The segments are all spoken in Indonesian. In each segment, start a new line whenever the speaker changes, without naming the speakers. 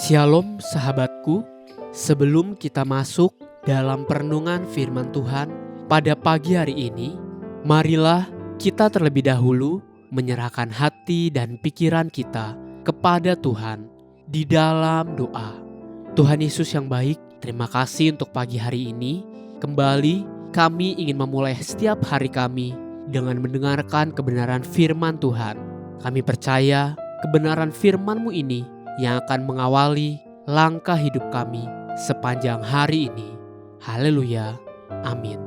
Shalom sahabatku, sebelum kita masuk dalam perenungan firman Tuhan pada pagi hari ini, marilah kita terlebih dahulu menyerahkan hati dan pikiran kita kepada Tuhan di dalam doa. Tuhan Yesus yang baik, terima kasih untuk pagi hari ini. Kembali kami ingin memulai setiap hari kami dengan mendengarkan kebenaran firman Tuhan. Kami percaya kebenaran firman-Mu ini yang akan mengawali langkah hidup kami sepanjang hari ini. Haleluya, amin.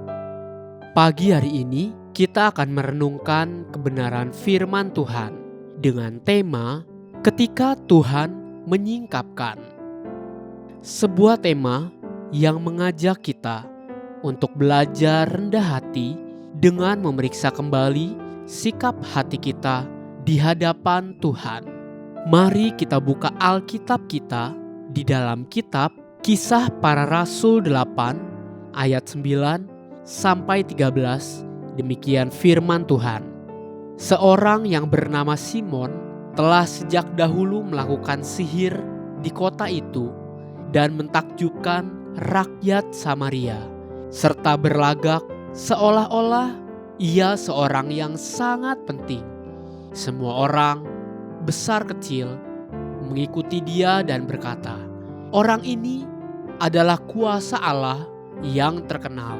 Pagi hari ini kita akan merenungkan kebenaran firman Tuhan dengan tema ketika Tuhan menyingkapkan. Sebuah tema yang mengajak kita untuk belajar rendah hati dengan memeriksa kembali sikap hati kita di hadapan Tuhan. Mari kita buka Alkitab kita di dalam kitab Kisah Para Rasul 8 ayat 9 sampai 13. Demikian firman Tuhan. Seorang yang bernama Simon telah sejak dahulu melakukan sihir di kota itu dan mentakjubkan rakyat Samaria, serta berlagak seolah-olah ia seorang yang sangat penting. Semua orang, besar kecil, mengikuti dia dan berkata, "Orang ini adalah kuasa Allah yang terkenal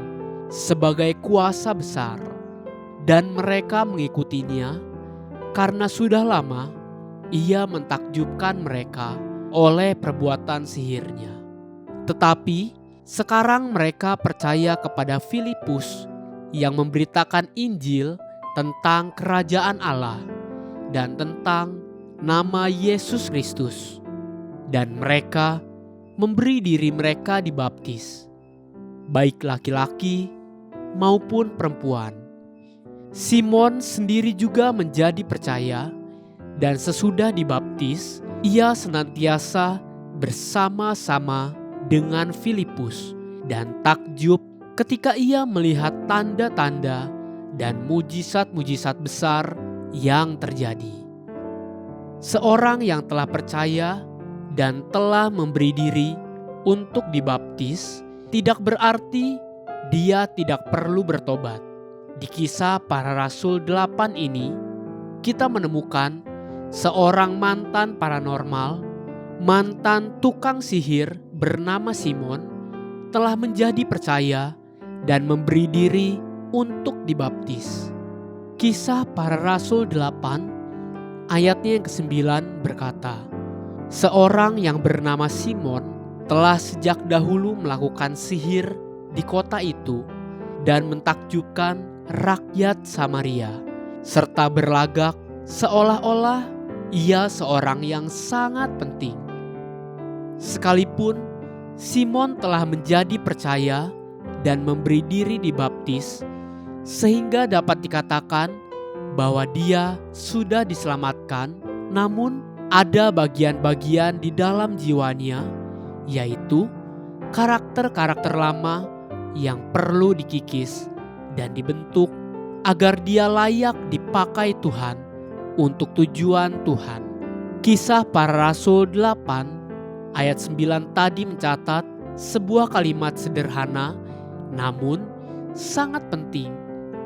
sebagai kuasa besar." Dan mereka mengikutinya karena sudah lama ia mentakjubkan mereka oleh perbuatan sihirnya. Tetapi sekarang mereka percaya kepada Filipus yang memberitakan Injil tentang kerajaan Allah dan tentang nama Yesus Kristus, dan mereka memberi diri mereka dibaptis, baik laki-laki maupun perempuan. Simon sendiri juga menjadi percaya, dan sesudah dibaptis, ia senantiasa bersama-sama dengan Filipus dan takjub ketika ia melihat tanda-tanda dan mujizat-mujizat besar yang terjadi. Seorang yang telah percaya dan telah memberi diri untuk dibaptis tidak berarti dia tidak perlu bertobat. Di Kisah Para Rasul 8 ini kita menemukan seorang mantan paranormal, mantan tukang sihir bernama Simon telah menjadi percaya dan memberi diri untuk dibaptis. Kisah Para Rasul 8 ayatnya yang ke-9 berkata, seorang yang bernama Simon telah sejak dahulu melakukan sihir di kota itu dan mentakjubkan rakyat Samaria, serta berlagak seolah-olah ia seorang yang sangat penting. Sekalipun Simon telah menjadi percaya dan memberi diri dibaptis, sehingga dapat dikatakan bahwa dia sudah diselamatkan, namun ada bagian-bagian di dalam jiwanya, yaitu karakter-karakter lama yang perlu dikikis dan dibentuk agar dia layak dipakai Tuhan untuk tujuan Tuhan. Kisah Para Rasul 8 ayat 9 tadi mencatat sebuah kalimat sederhana namun sangat penting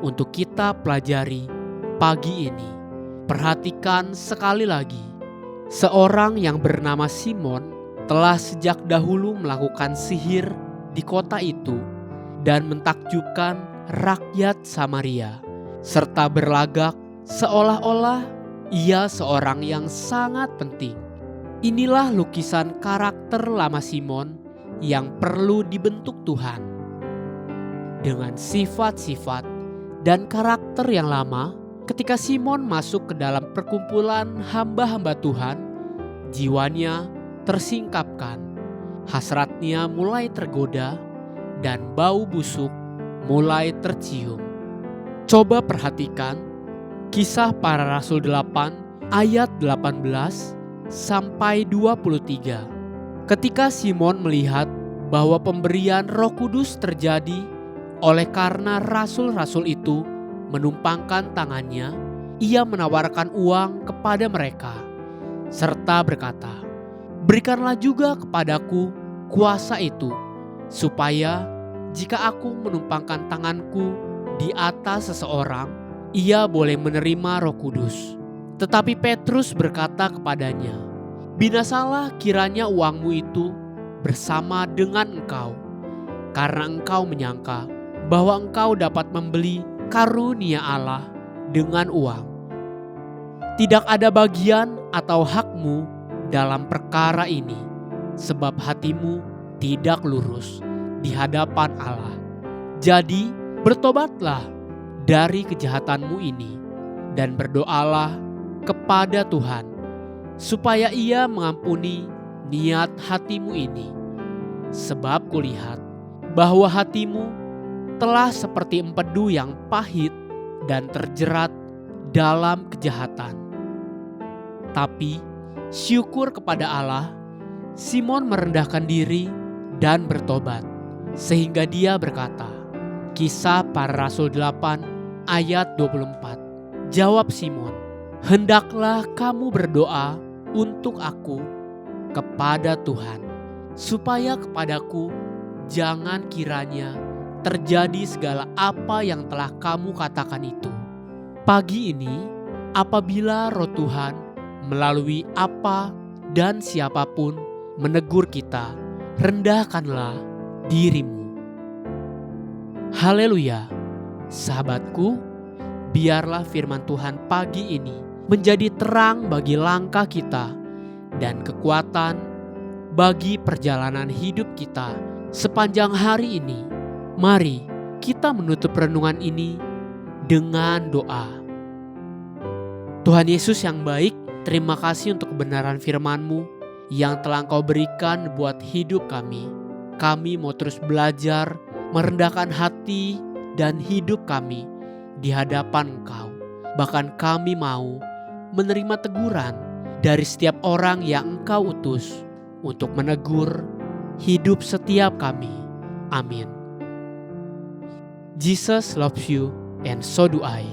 untuk kita pelajari pagi ini. Perhatikan sekali lagi. Seorang yang bernama Simon telah sejak dahulu melakukan sihir di kota itu dan mentakjubkan rakyat Samaria, serta berlagak seolah-olah ia seorang yang sangat penting. Inilah lukisan karakter lama Simon yang perlu dibentuk Tuhan. Dengan sifat-sifat dan karakter yang lama, ketika Simon masuk ke dalam perkumpulan hamba-hamba Tuhan, jiwanya tersingkapkan, hasratnya mulai tergoda, dan bau busuk mulai tercium. Coba perhatikan Kisah Para Rasul 8 ayat 18 sampai 23. Ketika Simon melihat bahwa pemberian Roh Kudus terjadi oleh karena rasul-rasul itu menumpangkan tangannya, ia menawarkan uang kepada mereka serta berkata, Berikanlah juga kepadaku kuasa itu, supaya jika aku menumpangkan tanganku di atas seseorang, ia boleh menerima Roh Kudus. Tetapi Petrus berkata kepadanya, "Binasalah kiranya uangmu itu bersama dengan engkau, karena engkau menyangka bahwa engkau dapat membeli karunia Allah dengan uang. Tidak ada bagian atau hakmu dalam perkara ini, sebab hatimu tidak lurus di hadapan Allah. Jadi bertobatlah dari kejahatanmu ini dan berdoalah kepada Tuhan, supaya Ia mengampuni niat hatimu ini. Sebab kulihat bahwa hatimu telah seperti empedu yang pahit dan terjerat dalam kejahatan." Tapi syukur kepada Allah, Simon merendahkan diri dan bertobat, sehingga dia berkata, Kisah Para Rasul 8 ayat 24. Jawab Simon, "Hendaklah kamu berdoa untuk aku kepada Tuhan, supaya kepadaku jangan kiranya terjadi segala apa yang telah kamu katakan itu. Pagi ini, apabila Roh Tuhan melalui apa dan siapapun menegur kita, rendahkanlah dirimu." Haleluya. Sahabatku, biarlah firman Tuhan pagi ini menjadi terang bagi langkah kita dan kekuatan bagi perjalanan hidup kita sepanjang hari ini. Mari kita menutup renungan ini dengan doa. Tuhan Yesus yang baik, terima kasih untuk kebenaran firman-Mu yang telah Engkau berikan buat hidup kami. Kami mau terus belajar merendahkan hati dan hidup kami di hadapan Engkau. Bahkan kami mau menerima teguran dari setiap orang yang Engkau utus untuk menegur hidup setiap kami. Amin. Jesus loves you and so do I.